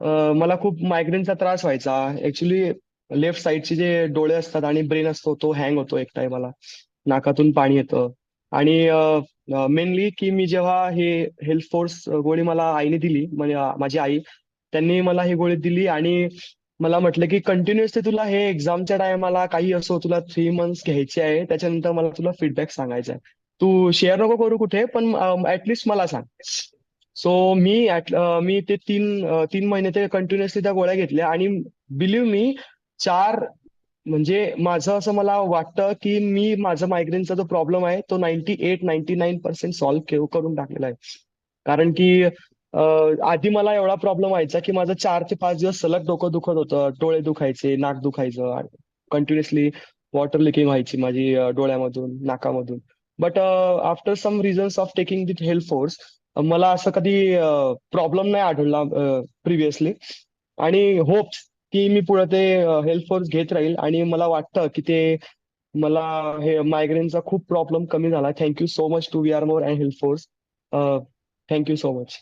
मला खूप मायग्रेनचा त्रास व्हायचा. ऍक्च्युली लेफ्ट साईडचे जे डोळे असतात आणि ब्रेन असतो तो हँग होतो एक टायमाला. नाकातून पाणी येतं. आणि मेनली की मी जेव्हा हे हेल्थ फोर्स गोळी मला आईने दिली, म्हणजे माझी आई, त्यांनी मला ही गोळी दिली आणि मला म्हटलं की कंटिन्युअसली तुला हे एक्झामच्या टायमाला काही असो तुला 3 मंथ्स घ्यायचे आहे, त्याच्यानंतर मला तुला फीडबॅक सांगायचा आहे. तू शेअर नको करू कुठे, पण ऍटलिस्ट मला सांग. सो मी ते 3 महिने ते कंटिन्युअसली त्या गोळ्या घेतल्या आणि बिलीव्ह मी, चार म्हणजे माझं असं मला वाटतं की मी माझा मायग्रेनचा जो प्रॉब्लेम आहे तो 98-99% सॉल्व्ह करून टाकलेला आहे. कारण की आधी मला एवढा प्रॉब्लेम व्हायचा की माझं 4 ते 5 दिवस सलग डोकं दुखत होतं, डोळे दुखायचे, नाक दुखायचं, कंटिन्युअसली वॉटर लिकिंग व्हायची माझी डोळ्यामधून, नाकामधून. But after some reasons of taking that health force, मला असं कधी प्रॉब्लेम नाही आढळला प्रिव्हियसली. आणि होप्स की मी पुढे ते हेल्थ फोर्स घेत राहील आणि मला वाटतं की ते मला हे मायग्रेनचा खूप प्रॉब्लेम कमी झाला. Thank you so much to we are more and health force. Thank you so much.